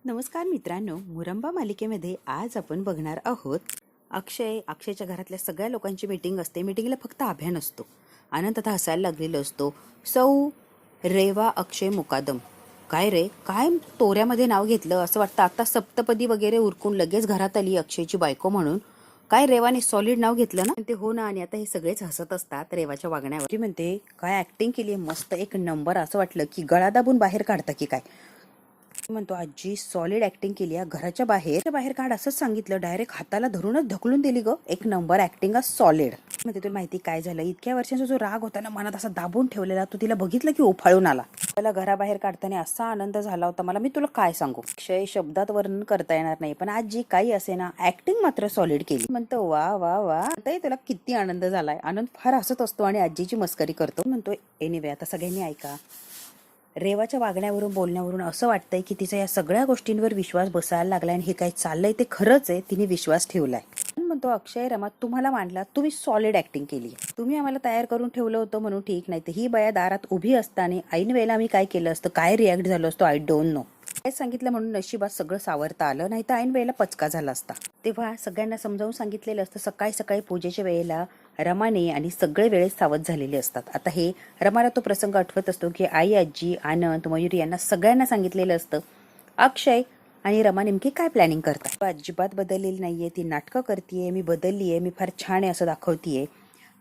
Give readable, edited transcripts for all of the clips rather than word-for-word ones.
नमस्कार मित्रांनो, मुरंबा मालिकेमध्ये आज आपण बघणार आहोत अक्षयच्या घरातल्या सगळ्या लोकांची मीटिंग असते. मीटिंगला फक्त अभ्या नसतो. आनंद आता हसायला लागलेला असतो. सौ रेवा अक्षय मुकादम. काय रे, काय तोऱ्यामध्ये नाव घेतलं असं वाटतं. आता सप्तपदी वगैरे उरकून लगेच घरात आली अक्षयची बायको म्हणून. काय रेवाने सॉलिड नाव घेतलं ना. ते हो ना. आणि आता हे सगळेच हसत असतात रेवाच्या वागण्यावर. ती म्हणते काय ऍक्टिंग केली मस्त, एक नंबर. असं वाटलं की गळा दाबून बाहेर काढता की काय. म्हणतो आजी सॉलिड ऍक्टिंग केली, घराच्या बाहेर काढ असंच सांगितलं. डायरेक्ट हाताला धरूनच ढकलून दिली ग. एक नंबर ऍक्टिंग सॉलिड. म्हणजे तुला माहिती काय झालं, इतक्या वर्षांचा जो राग होता ना मनात असा दाबून ठेवलेला, तो तिला बघितलं की उफाळून आला. त्याला घराबाहेर काढताना असा आनंद झाला होता मला, मी तुला काय सांगू. अक्षय शब्दात वर्णन करता येणार नाही, पण आजी काही असे ना ऍक्टिंग मात्र सॉलिड केली. म्हणतो वा वा वा. तुला किती आनंद झालाय. आनंद फार हसत असतो आणि आजीची मस्करी करतो. म्हणतो एनिवे आता सगळ्यांनी ऐका. रेवाच्या वागण्यावरून बोलण्यावरून असं वाटतंय की तिचा या सगळ्या गोष्टींवर विश्वास बसायला लागलाय आणि हे काय चाललंय ते खरंच आहे. तिने विश्वास ठेवलाय. म्हणतो अक्षय रमा तुम्हाला मांडला, तुम्ही सॉलिड ऍक्टिंग केली. तुम्ही आम्हाला तयार करून ठेवलं होतं म्हणून ठीक, नाही तर ही बाया दारात उभी असताना ऐन वेळेला आम्ही काय केलं असतं, काय रिॲक्ट झालो असतो, आय डोंट नो. काय सांगितलं म्हणून नशिबात सगळं सावरता आलं, नाही तर ऐन वेळेला पचका झाला असता. तेव्हा सगळ्यांना समजावून सांगितलेलं असतं. सकाळी सकाळी पूजेच्या वेळेला रमाने आणि सगळे वेळेस सावध झालेले असतात. आता हे रमाला तो प्रसंग आठवत असतो की आई, आजी, आनंद, मयुरी यांना सगळ्यांना सांगितलेलं असतं अक्षय आणि रमा नेमकी काय प्लॅनिंग करतात. अजिबात बदललेली नाहीये, ती नाटकं करतीये, मी बदललीये, मी फार छान आहे असं दाखवतीये.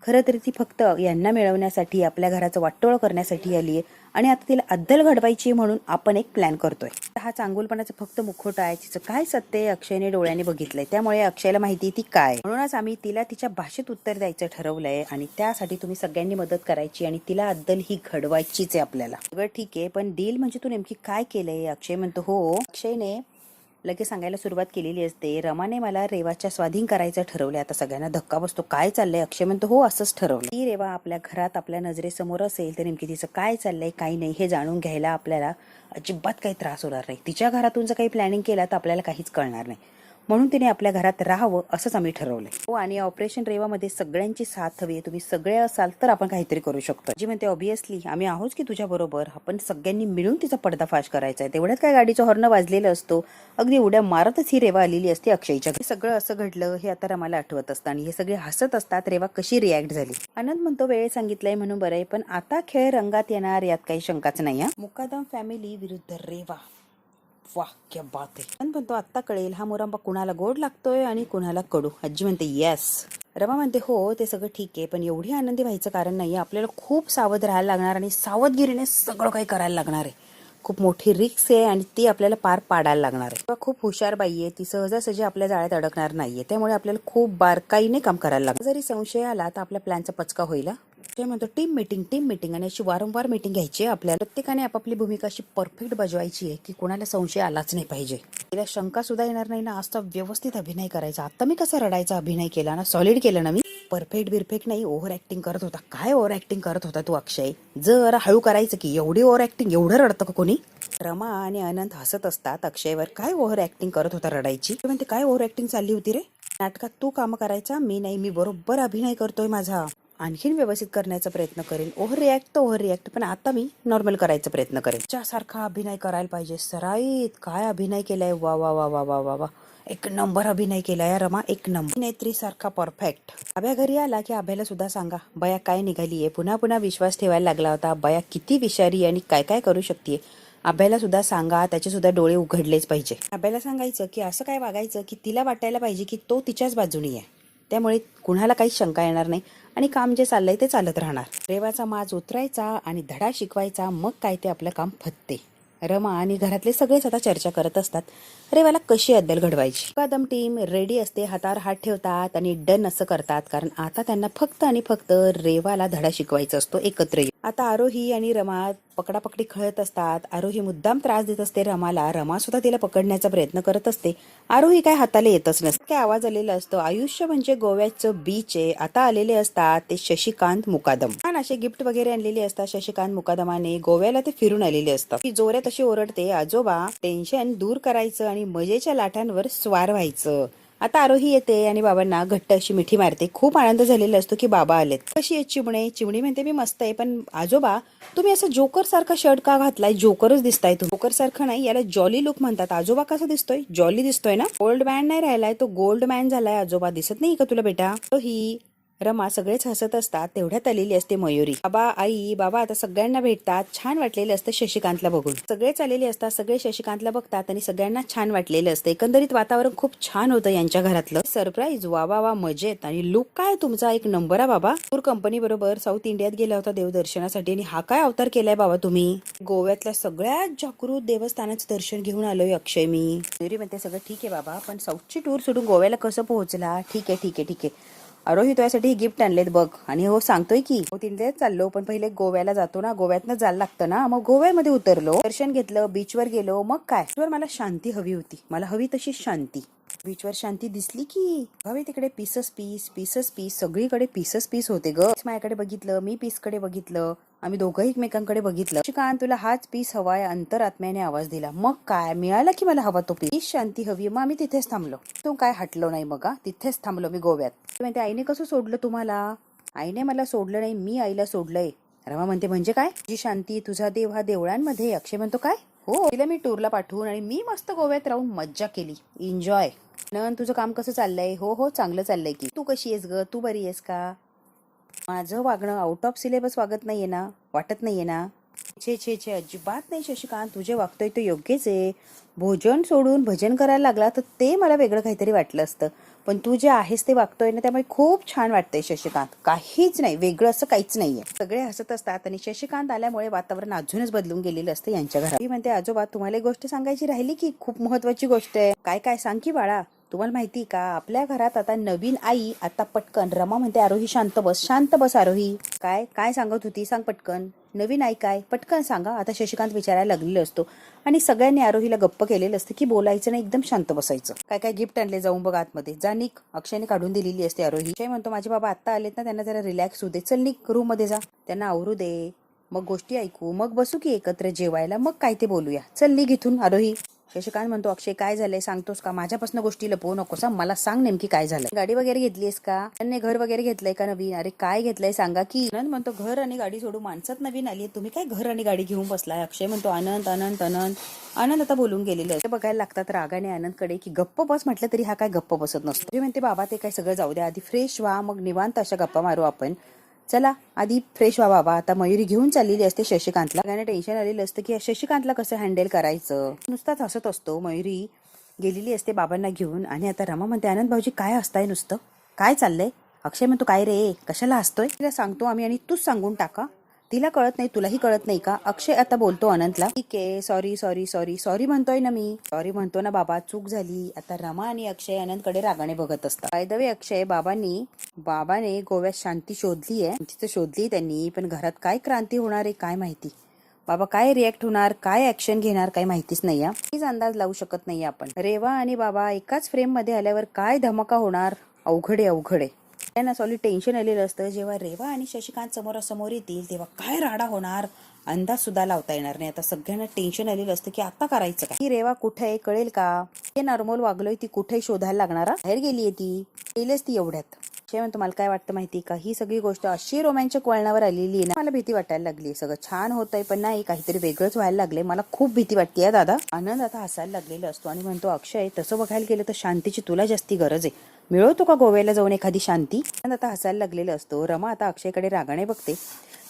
खरं तर ती फक्त यांना मिळवण्यासाठी, आपल्या घराचं वाटोळं करण्यासाठी आली आहे आणि आता तिला अद्दल घडवायची म्हणून आपण एक प्लॅन करतोय. हा चांगुलपणाचा फक्त मुखवटा आहे, तिचं काय सत्य आहे अक्षयने डोळ्याने बघितलंय. त्यामुळे अक्षयला माहिती ती काय. म्हणूनच आम्ही तिला तिच्या भाषेत उत्तर द्यायचं ठरवलंय आणि त्यासाठी तुम्ही सगळ्यांनी मदत करायची आणि तिला अद्दल ही घडवायचीच आहे आपल्याला. सगळं ठीक आहे, पण डील म्हणजे तू नेमकी काय केलंय. अक्षय म्हणतो हो. अक्षयने लगेच सांगायला सुरुवात केलेली असते. रमाने मला रेवाच्या स्वाधीन करायचं ठरवलंय. आता सगळ्यांना धक्का बसतो, काय चाललंय. अक्षय म्हणतो हो असंच ठरवलं. ती रेवा आपल्या घरात आपल्या नजरेसमोर असेल तर नेमकी तिचं काय चाललंय काही नाही हे जाणून घ्यायला आपल्याला अजिबात काही त्रास होणार नाही. तिच्या घरातून जर काही प्लॅनिंग केला तर आपल्याला काहीच कळणार नाही. म्हणून तिने आपल्या घरात राहावं असंच आम्ही ठरवलंय. हो, आणि ऑपरेशन रेवामध्ये सगळ्यांची साथ हवी. तुम्ही सगळे असाल तर आपण काहीतरी करू शकतो. जी म्हणते ऑब्व्हियसली आम्ही आहोत की तुझ्या बरोबर. आपण सगळ्यांनी मिळून तिचा पडदाफाश करायचा आहे. तेवढ्यात काय गाडीचा हॉर्न वाजलेला असतो. अगदी उड्या मारतच ही रेवा आलेली असते अक्षयच्या. सगळं असं घडलं हे आता रमाला आठवत असतं आणि हे सगळे हसत असतात. रेवा कशी रिॲक्ट झाली. आनंद म्हणतो वेळ सांगितलंय म्हणून बरं आहे, पण आता खेळ रंगात येणार यात काही शंकाच नाही. मुकादम फॅमिली विरुद्ध रेवा. वाह क्या बात आहे. म्हणतो आता कळेल हा मुरंबा कुणाला गोड लागतोय आणि कुणाला कडू. आजी म्हणते येस. रमा म्हणते हो ते सगळं ठीक आहे, पण एवढी आनंदी व्हायचं कारण नाही. आपल्याला खूप सावध राहायला लागणार आणि सावधगिरीने सगळं काही करायला लागणार आहे. खूप मोठी रिस्क आहे आणि ती आपल्याला पार पाडायला लागणार आहे. खूप हुशार बाई आहे ती, सहजासहजी आपल्या जाळ्यात अडकणार नाहीये. त्यामुळे आपल्याला खूप बारकाईने काम करायला लागणार. जरी संशय आला तर आपल्या प्लॅनचा पचका होईल. ते म्हणतो टीम मीटिंग आणि अशी वारंवार मीटिंग घ्यायची आहे. आपल्याला प्रत्येकाने आपापली भूमिका अशी परफेक्ट बजवायची आहे की कोणाला संशय आलाच नाही पाहिजे. तिला शंका सुद्धा येणार नाही ना. असा व्यवस्थित अभिनय करायचा. आता मी कसा रडायचा अभिनय केला ना, सॉलिड केलं ना मी. परफेक्ट नाही, ओव्हर ऍक्टिंग करत होता. काय ओव्हर ऍक्टिंग करत होता तू अक्षय. जरा हळू करायचं की, एवढी ओव्हर ऍक्टिंग, एवढं रडतं का कोणी. रमा आणि अनंत हसत असतात अक्षयवर. काय ओव्हर ऍक्टिंग करत होता रडायची. म्हणते काय ओव्हर ऍक्टिंग चालली होती रे. नाटकात तू काम करायचा, मी नाही. मी बरोबर अभिनय करतोय माझा. आणखीन व्यवस्थित करण्याचा प्रयत्न करेन. ओव्हर रिॲक्ट, पण आता मी नॉर्मल करायचा प्रयत्न करेन. त्यासारखा अभिनय करायला पाहिजे. सराईत काय अभिनय केलाय. वा वा वा वा वा वा वा. एक नंबर अभिनय केलाय रमा, एक नंबर. अभिनेत्री सारखा परफेक्ट. अभ्या घरी आला की अभ्याला सुद्धा सांगा बया काय निघालीये. पुन्हा पुन्हा विश्वास ठेवायला लागला होता. बया किती विषारी आणि काय काय करू शकते. अभ्याला सुद्धा सांगा, त्याचे सुद्धा डोळे उघडलेच पाहिजे. अभ्याला सांगायचं की असं काय वागायचं की तिला वाटायला पाहिजे की तो तिच्याच बाजूनी आहे. त्यामुळे कुणाला काही शंका येणार नाही आणि काम जे चाललंय ते चालत राहणार. रेवाचा माज उतरायचा आणि धडा शिकवायचा, मग काय ते आपलं काम फत्ते. रमा आणि घरातले सगळेच आता चर्चा करत असतात रेवाला कशी अद्दल घडवायची. मुकादम टीम रेडी असते. हातावर हात ठेवतात आणि डन असं करतात, कारण आता त्यांना फक्त आणि फक्त रेवाला धडा शिकवायचा असतो एकत्र. आता आरोही आणि रमा पकडापकडी खेळत असतात. आरोही मुद्दाम त्रास देत असते रमाला. रमा सुद्धा तिला पकडण्याचा प्रयत्न करत असते. आरोही काय हाताला येतच नसते. काय आवाज आलेला असतो. आयुष्य म्हणजे गोव्याचं बीच आहे. आता आलेले असतात ते शशिकांत मुकादम. छान असे गिफ्ट वगैरे आणलेले असतात शशिकांत मुकादमाने. गोव्याला ते फिरून आलेले असतात. ती जोरात अशी ओरडते आजोबा टेन्शन दूर करायचं आणि मजेच्या लाटांवर स्वार व्हायचं. आता आरोही येते आणि बाबांना घट्ट अशी मिठी मारते. खूप आनंद झालेला असतो की बाबा आलेत. कशी आहे चिमणे? चिमणी म्हणते मी मस्त आहे, पण आजोबा तुम्ही असं जोकर सारखा शर्ट का घातलाय? जोकरच दिसताय तुम्ही. जोकर सारखं नाही, याला जॉली लुक म्हणतात. आजोबा कसा दिसतोय? जॉली दिसतोय ना. ओल्ड मॅन नाही राहिलाय तो, गोल्ड मॅन झालाय. आजोबा दिसत नाही का तुला बेटा? ही रमा सगळेच हसत असतात. तेवढ्यात आलेली असते मयुरी. बाबा, आई, बाबा आता सगळ्यांना भेटतात. छान वाटलेलं असतं शशिकांतला बघून. सगळेच आलेले असतात, सगळे शशिकांतला बघतात आणि सगळ्यांना छान वाटलेलं असतं. एकंदरीत वातावरण खूप छान होतं यांच्या घरातलं. सरप्राईज, वा वा वा, मजेत. आणि लुक काय तुमचा एक नंबर आहे बाबा. टूर कंपनी बरोबर साऊथ इंडियात गेला होता देवदर्शनासाठी आणि हा काय अवतार केलाय बाबा तुम्ही? गोव्यातल्या सगळ्यात जागृत देवस्थानाचं दर्शन घेऊन आलोय अक्षय मी. मयुरी म्हणते सगळं ठीक आहे बाबा, पण साऊथची टूर सोडून गोव्याला कसं पोहोचला? ठीक आहे ठीक आहे ठीक आहे. आरोही तुझ्यासाठी गिफ्ट आणलेत बघ. आणि हो सांगतोय की हो तिथे चाललो, पण पहिले गोव्याला जातो ना, गोव्यातनं जायला लागतं ना. मग गोव्यामध्ये उतरलो, दर्शन घेतलं, बीचवर गेलो. मग काय, मला शांती हवी होती. मला हवी तशी शांती. बीचवर शांती दिसली की हवे तिकडे पीसस पीस पीसस पीस, सगळीकडे पीसस पीस होते ग. माझ्याकडे बघितलं, मी पीसकडे बघितलं, आम्ही दोघंही एकमेकांकडे बघितलं. शिकांत तुला हाच पीस हवाय? अंतरात्म्याने आवाज दिला. मग काय मिळाला की मला हवा तो पीस. शांती हवी. मग आम्ही तिथेच थांबलो. तू काय हटलो नाही मग. तिथेच थांबलो मी गोव्यात. म्हणते आईने कसं सोडलं तुम्हाला? आईने मला सोडलं नाही, मी आईला सोडलंय. रमा म्हणते म्हणजे काय? तुझी शांती, तुझा देव हा देवळांमध्ये. अक्षय म्हणतो काय? हो, तिला मी टूरला पाठवून आणि मी मस्त गोव्यात राहून मज्जा केली, एन्जॉय. तुझं काम कसं चाललंय? हो हो चांगलं चाललंय की. तू कशी आहेस ग? तू बरी आहेस का? माझं वागणं आउट ऑफ सिलेबस वागत नाहीये ना? वाटत नाहीये ना? छे छे छे, अजिबात नाही शशिकांत, तुझे वागतोय तो योग्यच आहे. भोजन सोडून भजन करायला लागला तर ते मला वेगळं काहीतरी वाटलं असतं, पण तू जे आहेस ते वागतोय ना, त्यामुळे खूप छान वाटतंय शशिकांत. काहीच नाही वेगळं, असं काहीच नाहीये. सगळे हसत असतात आणि शशिकांत आल्यामुळे वातावरण अजूनच बदलून गेलेलं असतं यांच्या घरात. ती म्हणते आजोबा तुम्हाला एक गोष्ट सांगायची राहिली की, खूप महत्वाची गोष्ट आहे. काय काय सांग की बाळा. तुम्हाला माहिती का, आपल्या घरात आता नवीन आई. आता पटकन रमा म्हणते आरोही शांत बस, शांत बस आरोही. काय काय सांगत होती? सांग पटकन. नवीन आई काय? पटकन सांगा. आता शशिकांत विचारायला लागलेला असतो आणि सगळ्यांनी आरोहीला गप्प केलेलं असतं की बोलायचं नाही, एकदम शांत बसायचं. काय काय गिफ्ट आणले जाऊन बघ आतमध्ये. जा निक. अक्षयने काढून दिलेली असते आरोही. अक्षय म्हणतो माझे बाबा आता आलेत ना, त्यांना जरा रिलॅक्स होऊ दे. चल निक, रूम मध्ये जा, त्यांना आवरू दे, मग गोष्टी ऐकू, मग बसू की एकत्र जेवायला, मग काय ते बोलूया. चल निघ इथून आरोही. शशिकांत म्हणतो अक्षय काय झालंय सांगतोस का? माझ्यापासून गोष्टी लपवू नकोस, मला सांग नेमकी काय झालंय. गाडी वगैरे घेतलीस का? त्यांनी घर वगैरे घेतलंय का नवीन? अरे काय घेतलंय सांगा की. आनंद म्हणतो घर आणि गाडी सोडून माणसात नवीन आली, तुम्ही काय घर आणि गाडी घेऊन बसलाय? अक्षय म्हणतो आनंद आनंद आनंद. आनंद आता बोलून गेलेलं आहे. बघायला लागतात रागाने आनंदकडे की गप्प बस म्हटलं तरी हा काय गप्प बसत नसतो. ते म्हणते बाबा ते काय सगळं जाऊ द्या, आधी फ्रेश व्हा, मग निवांत अशा गप्पा मारू आपण. चला आधी फ्रेश व्हा बाबा. आता मयुरी घेऊन चाललेली असते शशिकांतला. त्याने टेन्शन आलेलं असतं की शशिकांतला कसं हँडल करायचं. नुसताच हसत असतो. मयुरी गेलेली असते बाबांना घेऊन आणि आता रमा म्हणते आनंद भाऊजी काय हसताय नुसतं, काय चाललंय? अक्षय म्हणतो काय रे, कशाला हसतोय? तिला सांगतो आम्ही आणि तूच सांगून टाका. तिला कळत नाही, तुलाही कळत नाही का? अक्षय आता बोलतो अनंतला. ठीक आहे, सॉरी सॉरी सॉरी सॉरी म्हणतोय ना मी. सॉरी म्हणतो ना बाबा, चूक झाली. आता रमा आणि अक्षय अनंतकडे रागाने बघत असतात. बाय द वे अक्षय, बाबाने गोव्यात शांती शोधली आहे. तिथं शोधली त्यांनी, पण घरात काय क्रांती होणार आहे काय माहिती. बाबा काय रिॲक्ट होणार, काय ऍक्शन घेणार काय माहितीच नाही. प्लीज अंदाज लावू शकत नाही आपण. रेवा आणि बाबा एकाच फ्रेम मध्ये आल्यावर काय धमाका होणार. अवघडे अवघडे. त्यांना सॉलिड टेन्शन आलेलं असतं. जेव्हा रेवा आणि शशिकांत समोरासमोर येतील तेव्हा काय राडा होणार अंदाज सुद्धा लावता येणार नाही. आता सगळ्यांना टेन्शन आलेलं असतं की आता करायचं काय. ही रेवा कुठे आहे कळेल का? हे नॉर्मल वागलोय ती कुठे शोधायला लागणार. बाहेर गेलीये ती, गेलेच ती एवढ्यात. म्हणतो मला काय वाटतं माहिती का, ही सगळी गोष्ट अशी रोमॅन्टिक वळणावर आलेली आहे ना, मला भीती वाटायला लागली. सगळं छान होतंय पण नाही, काहीतरी वेगळंच व्हायला लागलंय. मला खूप भीती वाटतेय दादा. आनंद आता हसायला लागलेला असतो आणि म्हणतो अक्षय तसं बघायला गेलं तर शांतीची तुला जास्ती गरज आहे. मिळवतो का गोव्याला जाऊन एखादी शांती? आनंद आता हसायला लागलेला असतो. रमा आता अक्षयकडे रागाने बघते.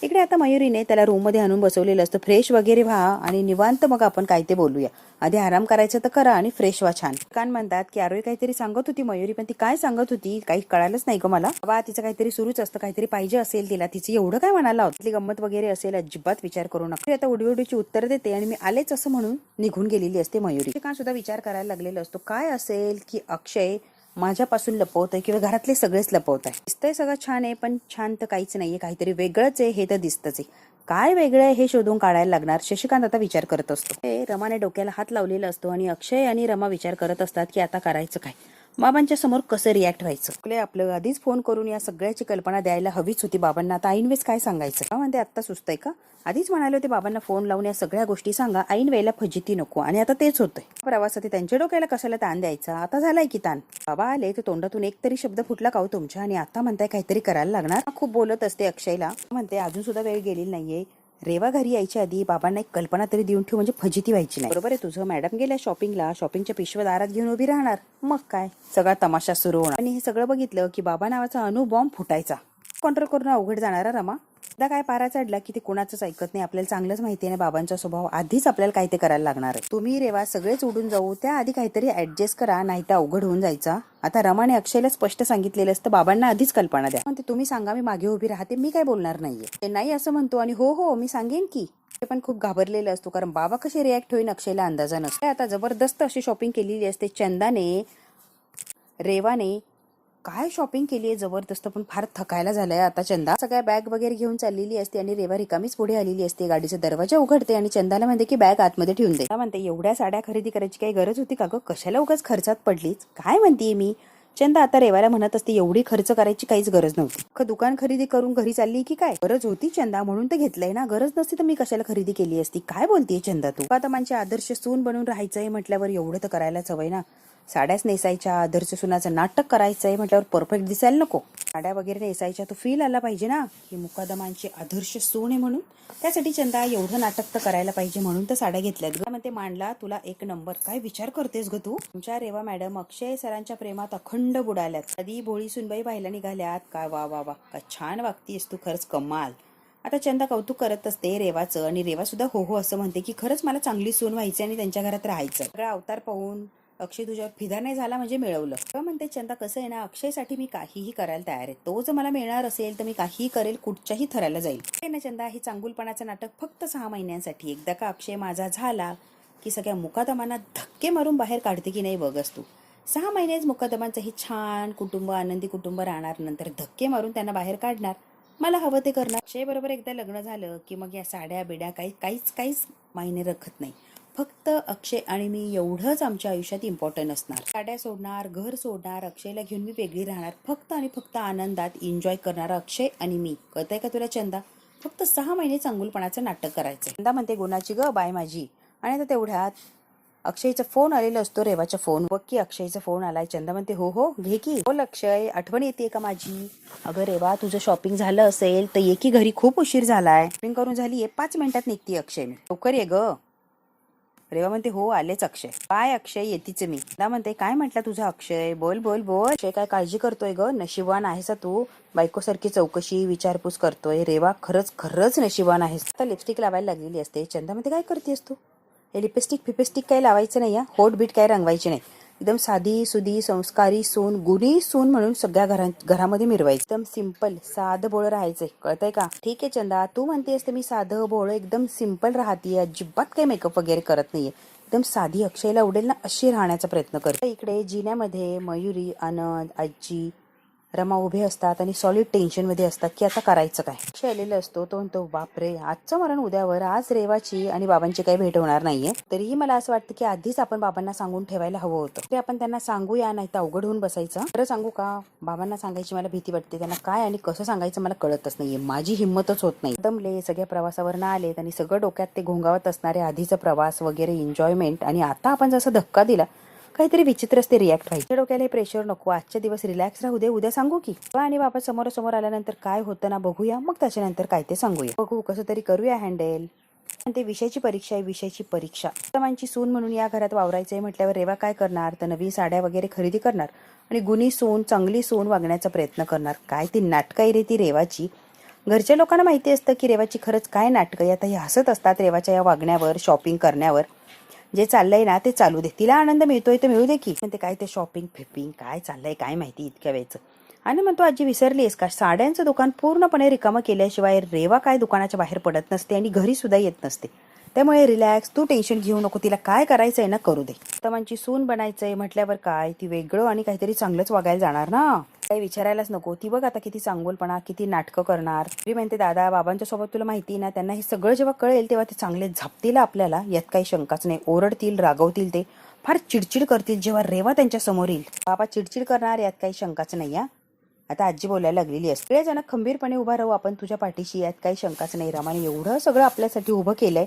इकडे आता मयुरीने त्याला रूम मध्ये आणून बसवलेलं असतं. फ्रेश वगैरे व्हा आणि निवांत मग आपण काय ते बोलूया. आधी आराम करायचं तर करा आणि फ्रेश व्हा छान. कान म्हणतात की आरोही काहीतरी सांगत होती मयुरी, पण ती काय सांगत होती काही कळालंच नाही ग मला. बाबा तिचं काहीतरी सुरूच असतं, काहीतरी पाहिजे असेल तिला. तिचं एवढं काय म्हणाला होती, तिथली गंमत वगैरे असेल, अजिबात विचार करू नका. आता उडीउडीची उत्तर देते आणि मी आलेच असं म्हणून निघून गेलेली असते मयुरी. कान सुद्धा विचार करायला लागलेला असतो. काय असेल की अक्षय माझ्यापासून लपवत आहे किंवा घरातले सगळेच लपवत आहे. दिसतंय सगळं छान आहे पण छान तर काहीच नाहीये, काहीतरी वेगळंच आहे हे तर दिसतच आहे. काय वेगळं आहे हे शोधून काढायला लागणार. शशिकांत आता विचार करत असतो. रमाने डोक्याला हात लावलेला असतो आणि अक्षय आणि रमा विचार करत असतात की आता करायचं काय. बाबांच्या समोर कसं रिॲक्ट व्हायचं. आपलं आधीच फोन करून या सगळ्याची कल्पना द्यायला हवीच होती बाबांना. आता ऐनवेळेस काय सांगायचं का म्हणते, आत्ता सुचतंय का? आधीच म्हणाले होते बाबांना फोन लावून या सगळ्या गोष्टी सांगा, ऐन वेळेला फजिती नको. आणि आता तेच होतंय. प्रवासात त्यांच्या डोक्याला कशाला ताण द्यायचा, आता झालाय की ताण. बाबा आले तर तोंडातून एक तरी शब्द फुटला का हो तुमच्या, आणि आता म्हणताय काहीतरी करायला लागणार. खूप बोलत असते अक्षयला, म्हणते अजून सुद्धा वेळ गेलेली नाहीये. रेवा घरी यायच्या आधी बाबांना एक कल्पना तरी देऊन ठेव, म्हणजे फजिती व्हायची नाही. बरोबर आहे तुझं. मॅडम गेल्या शॉपिंगला, शॉपिंगच्या पिशव्या दारात घेऊन उभी राहणार, मग काय सगळा तमाशा सुरू होणार. आणि हे सगळं बघितलं की बाबा नावाचा अणुबॉम्ब फुटायचा. कंट्रोल करून अवघड जाणारा रमा. एकदा काय पारा चढला की ते कुणाचंच ऐकत नाही. आपल्याला चांगलंच माहिती आहे ना बाबांचा स्वभाव. आधीच आपल्याला काय ते करायला लागणार आहे. तुम्ही रेवा सगळेच उडून जाऊ, त्या आधी काहीतरी ऍडजस्ट करा, नाही तर अवघड होऊन जायचा. आता रमाने अक्षयला स्पष्ट सांगितलेलं असतं, बाबांना आधीच कल्पना द्या. म्हणते तुम्ही सांगा, मी मागे उभी राहते, मी काय बोलणार नाहीये. ते नाही असं म्हणतो आणि हो हो मी सांगेन की. ते पण खूप घाबरलेलं असतो, कारण बाबा कसे रिॲक्ट होईल अक्षयला अंदाजा नसतो. आता जबरदस्त अशी शॉपिंग केलेली असते चंदाने. रेवाने काय शॉपिंग केली आहे जबरदस्त, पण फार थकायला झालंय आता. चंदा सगळ्या बॅग वगैरे घेऊन चाललेली असते आणि रेवा रिकामीच पुढे आलेली असते. गाडीचा दरवाजा उघडते आणि चंदाला म्हणते की बॅग आतमध्ये ठेवून दे. म्हणते एवढ्या साड्या खरेदी करायची काही गरज होती का ग, कशाला उगाच खर्चात पडलीच, काय म्हणतीये मी. चंदा आता रेवाला म्हणत असते एवढी खर्च करायची काहीच गरज नव्हती. दुकान खरेदी करून घरी चालली की काय, गरज होती चंदा म्हणून तर घेतलंय ना, गरज नसती तर मी कशाला खरेदी केली असती. काय बोलतीये चंदा तू. आता माझी आदर्श सून बनून राहायचंय म्हटल्यावर एवढं तर करायलाच हवंय ना. साड्याच नेसायच्या, आदर्श सुनाचं नाटक करायचंय म्हटल्यावर परफेक्ट दिसायला नको. साड्या वगैरे नेसायच्या तो फील आला पाहिजे ना की मुकादमांची आदर्श सून आहे म्हणून. त्यासाठी चंदा एवढं नाटक तर करायला पाहिजे म्हणून तर साड्या घेतल्यात ग. म्हणते मांडला तुला एक नंबर. काय विचार करतेस ग तू. तुमच्या रेवा मॅडम अक्षय सरांच्या प्रेमात अखंड बुडाल्यात. कधी भोळी सुनबाई पाहायला निघाल्यात. काय वा वा वा, काय छान वागतीस तू, खरंच कमाल. आता चंदा कौतुक करत असते रेवाचं, आणि रेवा सुद्धा हो हो असं म्हणते की खरंच मला चांगली सून व्हायची आणि त्यांच्या घरात राहायचं. सगळा अवतार पाहून अक्षय तुझ्यावर फिदा नाही झाला म्हणजे मिळवलं. म्हणते चंदा कसं आहे ना, अक्षयसाठी मी काहीही करायला तयार आहे. तो जर मला मिळणार असेल तर मी काहीही करेल, कुठच्याही थराला जाईल ना. चंदा हे चांगुलपणाचं नाटक फक्त 6 महिन्यांसाठी. एकदा का अक्षय माझा झाला की सगळ्या मुकादमांना धक्के मारून बाहेर काढते की नाही बघस तू. 6 महिनेच मुकादमांचं हे छान कुटुंब, आनंदी कुटुंब राहणार, नंतर धक्के मारून त्यांना बाहेर काढणार. मला हवं ते करणार. अक्षय बरोबर एकदा लग्न झालं की मग या साड्या बिड्या काहीच मायने रखत नाही. फक्त अक्षय आणि मी एवढंच आमच्या आयुष्यात इम्पॉर्टंट असणार. साड्या सोडणार, घर सोडणार, अक्षयला घेऊन मी वेगळी राहणार. फक्त आणि फक्त आनंदात एन्जॉय करणारा अक्षय आणि मी. कळतंय का तुला चंदा. फक्त 6 महिने चांगुलपणाचं नाटक करायचं. चंदा म्हणते गुणाची ग बाय माझी. आणि आता तेवढ्यात अक्षयचा फोन आलेला असतो रेवाच्या फोन. बघ की अक्षयचा फोन आलाय. चंदा म्हणते हो हो घे की. बोल अक्षय, आठवण येते का माझी. अगं रेवा तुझं शॉपिंग झालं असेल तर ये की घरी, खूप उशीर झालाय. शॉपिंग करून झालीये, 5 मिनिटात निघते अक्षय. मी लवकर ये ग. रेवा म्हणते हो आलेच अक्षय. काय अक्षय येतीच मी. म्हणते काय म्हटलं तुझा अक्षय, बोल बोल बोल. अक्षय काय काळजी करतोय ग, नशिबान आहेस तू. बायकोसारखी चौकशी विचारपूस करतोय. रेवा खरंच नशिबान आहेस. आता लिपस्टिक लावायला लागलेली असते. चंदा म्हणते काय करतेस तू. हे लिपस्टिक फिपस्टिक काही लावायचं नाही, होट बीट काय रंगवायची नाही. एकदम साधी सुधी संस्कारी सून, गुणी सून म्हणून सगळ्या घरामध्ये मिरवायचं. एकदम सिंपल साधं बोळ राहायचंय. कळतंय का. ठीक आहे चंदा, तू म्हणतेस तर मी साधं बोळ एकदम सिंपल राहतीये, अजिबात काही मेकअप वगैरे करत नाहीये. एकदम साधी अक्षयला उडेल ना अशी राहण्याचा प्रयत्न करते. इकडे जिन्यामध्ये मयुरी, आनंद, आजी, रमा उभे असतात आणि सॉलिड टेन्शन मध्ये असतात की आता करायचं काय. अक्षय आलेला असतो. तो म्हणतो बापरे, आजचं मरण उद्यावर, आज रेवाची आणि बाबांची काही भेट होणार नाहीये. तरीही मला असं वाटतं की आधीच आपण बाबांना सांगून ठेवायला हवं होतं. ते आपण त्यांना सांगूया, नाही तर अवघड होऊन बसायचं. खरं सांगू का, बाबांना सांगायची मला भीती वाटते. त्यांना काय आणि कसं सांगायचं मला कळतच नाहीये. माझी हिंमतच होत नाही. दमले, सगळ्या प्रवासावर ना आलेत आणि सगळं डोक्यात ते घोंगावत असणारे आधीचा प्रवास वगैरे एन्जॉयमेंट, आणि आता आपण जसं धक्का दिला काहीतरी विचित्रच ते रिॲक्ट व्हायचे. डोक्याला प्रेशर नको. आजच्या दिवस रिलॅक्स राहू दे, उद्या सांगू की. आणि बाबा समोर आल्यानंतर काय होतं ना बघूया, मग त्याच्यानंतर काय ते सांगूया. बघू कसं तरी करूया हँडल. ते विषयाची परीक्षा आहे, विषयाची परीक्षा. उत्तमांची सून म्हणून या घरात वावरायचंय म्हटल्यावर रेवा काय करणार, तर नवीन साड्या वगैरे खरेदी करणार आणि गुणी सून, चांगली सून वागण्याचा प्रयत्न करणार. काय ती नाटकं आहे रे ती रेवाची. घरच्या लोकांना माहिती असतं की रेवाची खरंच काय नाटकं आहे. आता हे हसत असतात रेवाच्या या वागण्यावर, शॉपिंग करण्यावर. जे चाललंय ना ते चालू दे, तिला आनंद मिळतोय तर मिळू दे की. म्हणते काय ते शॉपिंग फिपिंग काय चाललंय काय माहिती इतक्या वेळचं. आणि म्हणतो आजी विसरलीस का, साड्यांचं दुकान पूर्णपणे रिकामं केल्याशिवाय रेवा काय दुकानाच्या बाहेर पडत नसते आणि घरी सुद्धा येत नसते. त्यामुळे रिलॅक्स, तू टेन्शन घेऊ नको. तिला काय करायचंय ना करू दे. उत्तमांची सून बनायचंय म्हटल्यावर काय ती वेगळं आणि काहीतरी चांगलंच वागायला जाणार ना. काही विचारायलाच नको. ती बघ आता किती चांगुलपणा, किती नाटकं करणार. मी म्हणते दादा बाबांच्या सोबत तुला माहिती ना, त्यांना हे सगळं जेव्हा कळेल तेव्हा ते चांगले झापतील आपल्याला, यात काही शंकाच नाही. ओरडतील, रागवतील, ते फार चिडचिड करतील जेव्हा रेवा त्यांच्या समोर येईल. बाबा चिडचिड करणार यात काही शंकाच नाही. आता आजी बोलायला लागलेली असते. सगळेजण खंबीरपणे उभा राहू, आपण तुझ्या पाठीशी, यात काही शंकाच नाही. रामाने एवढं सगळं आपल्यासाठी उभं केलंय,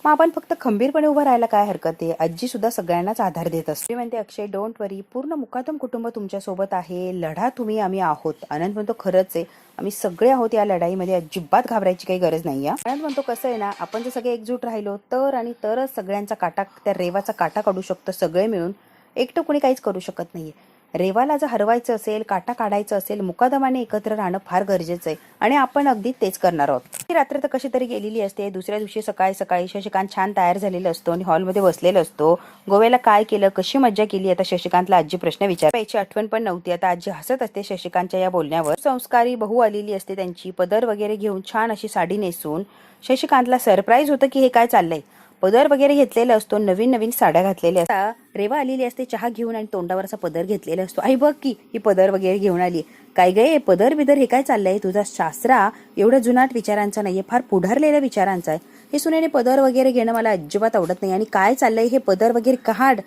मग आपण फक्त खंबीरपणे उभं राहायला काय हरकत आहे. आजी सुद्धा सगळ्यांनाच आधार देत असते. म्हणते अक्षय डोंट वरी, पूर्ण मुकादम कुटुंब तुमच्या सोबत आहे. लढा तुम्ही, आम्ही आहोत. आनंद म्हणतो खरंच आहे, आम्ही सगळे आहोत या लढाईमध्ये, अजिबात घाबरायची काही गरज नाही. आनंद म्हणतो कसं आहे ना, आपण जर सगळे एकजूट राहिलो तर आणि तरच सगळ्यांचा काटा, त्या रेवाचा काटा काढू शकतो. सगळे मिळून एकटं कोणी काहीच करू शकत नाहीये. रेवाला जर हरवायचं असेल, काटा काढायचं असेल, मुकादमाने एकत्र राहणं फार गरजेचं आहे आणि आपण अगदी तेच करणार आहोत. ही रात्र तर कशी तरी गेलेली असते. दुसऱ्या दिवशी सकाळी सकाळी शशिकांत छान तयार झालेला असतो आणि हॉलमध्ये बसलेला असतो. गोव्याला काय केलं, कशी मज्जा केली, आता शशिकांतला आजी प्रश्न विचारायची आठवण पण नव्हती. आता आजी हसत असते शशिकांतच्या या बोलण्यावर. संस्कारी बहू आलेली असते त्यांची, पदर वगैरे घेऊन छान अशी साडी नेसून. शशिकांतला सरप्राईज होतं की हे काय चाललंय. पदर वगैरे घेतलेला असतो, नवीन नवीन साड्या घातलेल्या असतात. रेवा आलेली असते चहा घेऊन आणि तोंडावर असा पदर घेतलेला असतो. आई बघ की ही पदर वगैरे घेऊन आली. काय गे पदर बिदर हे काय चाललंय. तुझा सासरा एवढा जुनाट विचारांचा नाहीये, फार पुढारलेल्या विचारांचा आहे. हे सुनेने पदर वगैरे घेणं मला अजिबात आवडत नाही. आणि काय चाललंय हे पदर वगैरे काढ.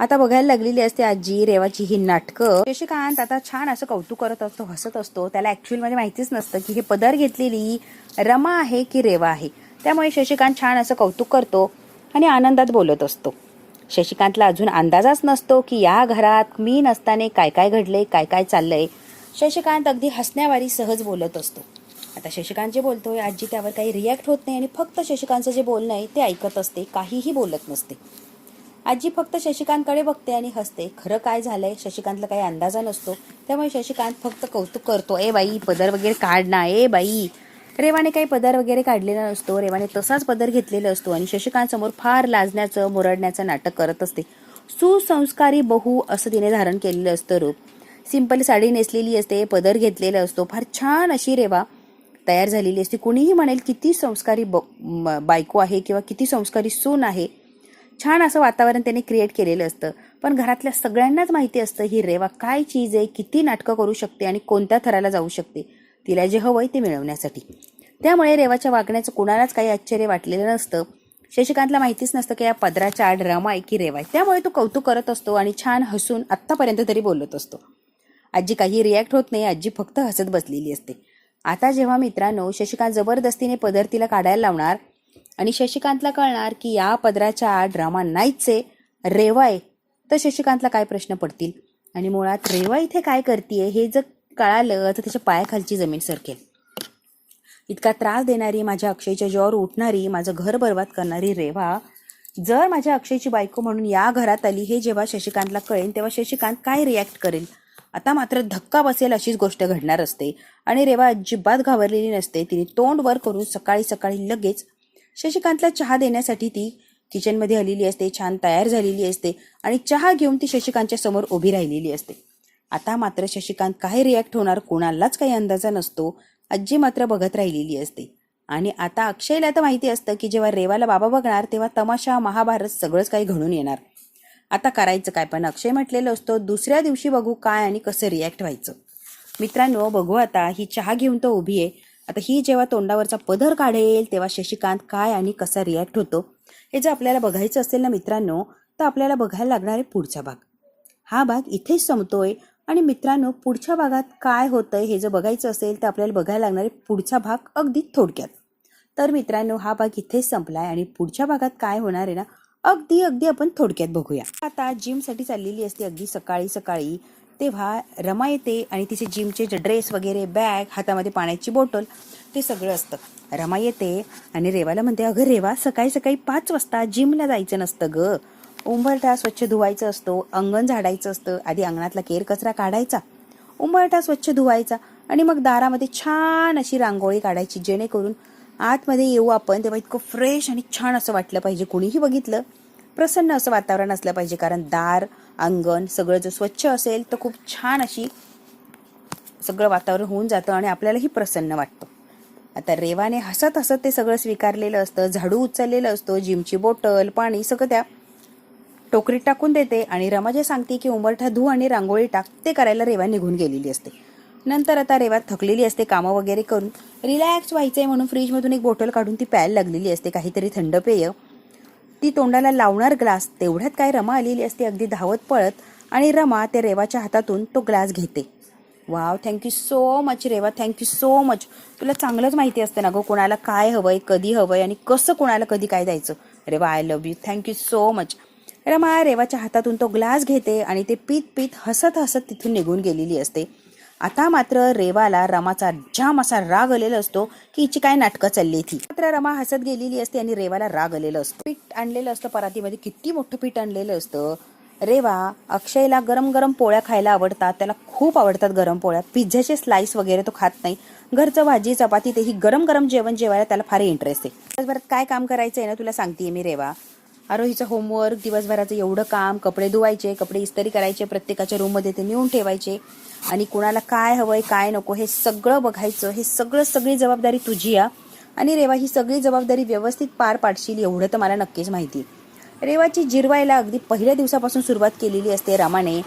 आता बघायला लागलेली असते आजी रेवाची ही नाटकं. शशिकांत आता छान असं कौतुक करत असतो, हसत असतो. त्याला ऍक्च्युअल मध्ये माहितीच नसतं की हे पदर घेतलेली रमा आहे की रेवा आहे. त्यामुळे शशिकांत छान असं कौतुक करतो आणि आनंदात बोलत असतो. शशिकांतला अजून अंदाजच नसतो की या घरात मी नसताना काय काय घडले, काय काय चाललंय. शशिकांत अगदी हसण्यावारी सहज बोलत असतो. आता शशिकांत जे बोलतोय आजी त्यावर काही रिॲक्ट होत नाही आणि फक्त शशिकांतचं जे बोलणं आहे ते ऐकत असते, काहीही बोलत नसते. आजी फक्त शशिकांतकडे बघते आणि हसते. खरं काय झालंय शशिकांतला काही अंदाजा नसतो, त्यामुळे शशिकांत फक्त कौतुक करतो. ए बाई पदर वगैरे काढ ना, ए बाई. रेवाने काही पदर वगैरे काढलेला नसतो, रेवाने तसाच पदर घेतलेला असतो आणि शशिकांत समोर फार लाजण्याचं मुरडण्याचं नाटक करत असते. सुसंस्कारी बहू असं तिने धारण केलेलं असतं रूप. सिंपल साडी नेसलेली असते, पदर घेतलेला असतो. फार छान अशी रेवा तयार झालेली असते. कुणीही म्हणेल किती संस्कारी बायको आहे किंवा किती संस्कारी सून आहे. छान असं वातावरण त्याने क्रिएट केलेलं असतं. पण घरातल्या सगळ्यांनाच माहिती असतं ही रेवा काय चीज आहे, किती नाटकं करू शकते आणि कोणत्या थराला जाऊ शकते तिला जे हवंय ते मिळवण्यासाठी. त्यामुळे रेवाच्या वागण्याचं कुणालाच काही आश्चर्य वाटलेलं नसतं. शशिकांतला माहितीच नसतं की या पदराच्या आड रमा आहे की रेवा आहे. त्यामुळे तो कौतुक करत असतो आणि छान हसून आत्तापर्यंत तरी बोलत असतो. आजी काही रिॲक्ट होत नाही, आजी फक्त हसत बसलेली असते. आता जेव्हा मित्रांनो शशिकांत जबरदस्तीने पदर तिला काढायला लावणार आणि शशिकांतला कळणार की या पदराच्या आड रमा नाहीच आहे, रेवा आहे, तर शशिकांतला काय प्रश्न पडतील. आणि मुळात रेवा इथे काय करतीये हे जर कळालं तर त्याच्या पायाखालची जमीन सरकेल. इतका त्रास देणारी, माझ्या अक्षयच्या जीवावर उठणारी, माझं घर बर्बाद करणारी रेवा जर माझ्या अक्षयची बायको म्हणून या घरात आली हे जेव्हा शशिकांतला कळेल तेव्हा शशिकांत काय रिॲक्ट करेल. आता मात्र धक्का बसेल अशीच गोष्ट घडणार असते आणि रेवा अजिबात घाबरलेली नसते. तिने तोंड वर करून सकाळी सकाळी लगेच शशिकांतला चहा देण्यासाठी ती किचनमध्ये आलेली असते. छान तयार झालेली असते आणि चहा घेऊन ती शशिकांतच्या समोर उभी राहिलेली असते. आता मात्र शशिकांत काय रिॲक्ट होणार कोणालाच काही अंदाजा नसतो. आजी मात्र बघत राहिलेली असते. आणि आता अक्षयला तर माहिती असतं की जेव्हा रेवाला बाबा बघणार तेव्हा तमाशा, महाभारत सगळंच काही घडून येणार. आता करायचं काय. पण अक्षय म्हटलेलं असतो दुसऱ्या दिवशी बघू काय आणि कसं रिॲक्ट व्हायचं. मित्रांनो बघू आता ही चहा घेऊन तो उभी आहे. आता ही जेव्हा तोंडावरचा पदर काढेल तेव्हा शशिकांत काय आणि कसा रिॲक्ट होतो हे जर आपल्याला बघायचं असेल ना मित्रांनो तर आपल्याला बघायला लागणार आहे पुढचा भाग. हा भाग इथेच संपतोय आणि मित्रांनो पुढच्या भागात काय होतंय हे जर बघायचं असेल तर आपल्याला बघायला लागणार आहे पुढचा भाग अगदी थोडक्यात. तर मित्रांनो हा भाग इथेच संपलाय आणि पुढच्या भागात काय होणार आहे ना अगदी अगदी आपण थोडक्यात बघूया. आता जिमसाठी चाललेली असते अगदी सकाळी सकाळी. तेव्हा रमा येते आणि तिचे जिमचे जे ड्रेस वगैरे, बॅग, हातामध्ये पाण्याची बॉटल ते सगळं असतं. रमा येते आणि रेवाला म्हणते अगं रेवा सकाळी सकाळी 5 वाजता जिमला जायचं नसतं ग. उंबरठा स्वच्छ धुवायचं असतो, अंगण झाडायचं असतं. आधी अंगणातला केर कचरा काढायचा, उंबरठा स्वच्छ धुवायचा आणि मग दारामध्ये छान अशी रांगोळी काढायची जेणेकरून आतमध्ये येऊ आपण तेव्हा इतकं फ्रेश आणि छान असं वाटलं पाहिजे. कुणीही बघितलं प्रसन्न असं वातावरण असलं पाहिजे. कारण दार, अंगण सगळं जर स्वच्छ असेल तर खूप छान अशी सगळं वातावरण होऊन जातं आणि आपल्यालाही प्रसन्न वाटतं. आता रेवाने हसत हसत ते सगळं स्वीकारलेलं असतं. झाडू उचललेलं असतो, जिमची बॉटल, पाणी सगळं त्या टोकरीत टाकून देते आणि रमा जे सांगते की उंबरठा धू आणि रांगोळी टाक ते करायला रेवा निघून गेलेली असते. नंतर आता रेवा थकलेली असते कामं वगैरे करून, रिलॅक्स व्हायचंय म्हणून फ्रीजमधून एक बॉटल काढून ती प्यायला लागलेली असते काहीतरी थंड पेय. ती तोंडाला लावणार ग्लास तेवढ्यात काय रमा आलेली असते अगदी धावत पळत, आणि रमा ते रेवाच्या हातातून तो ग्लास घेते. Wow, thank you so much Reva, thank you so much. तुला चांगलंच माहिती असतं ना गं कोणाला काय हवंय, कधी हवंय आणि कसं कोणाला कधी काय द्यायचं. Reva, I love you, thank you so much. Rama रेवाच्या हातातून तो ग्लास घेते आणि ते पीत पीत हसत हसत तिथून निघून गेलेली असते. आता मात्र रेवाला रमाचा जाम असा राग आलेला असतो की हिची काय नाटकं चालली ती. मात्र रमा हसत गेलेली असते आणि रेवाला राग आलेला असतो. पीठ आणलेलं असतं परातीमध्ये, किती मोठं पीठ आणलेलं असतं. रेवा अक्षयला गरम गरम पोळ्या खायला आवडतात, त्याला खूप आवडतात गरम पोळ्या. पिझ्झाचे स्लाइस वगैरे तो खात नाही. घरचं भाजी चपाती तेही गरम गरम जेवण जेवायला त्याला फार इंटरेस्ट आहे. दिवसभरात काय काम करायचं आहे ना तुला सांगतेय मी रेवा. आरोहीचं होमवर्क, दिवसभराचं एवढं काम, कपडे धुवायचे, कपडे इस्त्री करायचे, प्रत्येकाच्या रूममध्ये ते नेऊन ठेवायचे, आणि कुणाला काय हवंय काय नको हे सगळं बघायचं. हे सगळी जबाबदारी तुझी आहे. आणि रेवा, ही सगळी जबाबदारी व्यवस्थित पार पाडशील एवढं तर मला नक्कीच माहिती. रेवाची जिरवायला अगदी पहिल्या दिवसापासून सुरुवात केलेली असते रमाने.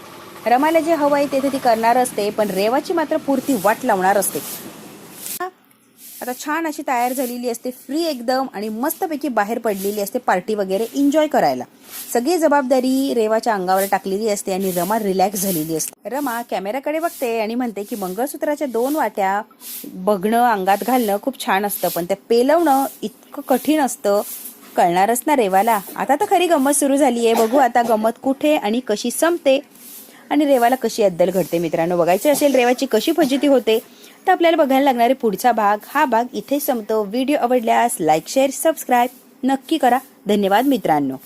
रमाला जे हवंय ते ती करणार असते, पण रेवाची मात्र पुरती वाट लावणार असते. आता छान अशी तयार झालेली असते, फ्री एकदम, आणि मस्तपैकी बाहेर पडलेली असते पार्टी वगैरे एन्जॉय करायला. सगळी जबाबदारी रेवाच्या अंगावर टाकलेली असते आणि रमा रिलॅक्स झालेली असते. रमा कॅमेराकडे बघते आणि म्हणते की मंगळसूत्राच्या 2 वाट्या बघणं, अंगात घालणं खूप छान असतं, पण ते पेलवणं इतकं कठीण असतं. कळणारच ना रेवाला. आता तर खरी गंमत सुरू झाली आहे. बघू आता गंमत कुठे आणि कशी संपते आणि रेवाला कशी अद्दल घडते. मित्रांनो, बघायचं असेल रेवाची कशी फजिती होते तर आपल्याला बघायला लागणारे पुढचा भाग. हा भाग इथे संपतो. व्हिडिओ आवडल्यास लाईक, शेअर, सबस्क्राईब नक्की करा. धन्यवाद मित्रांनो.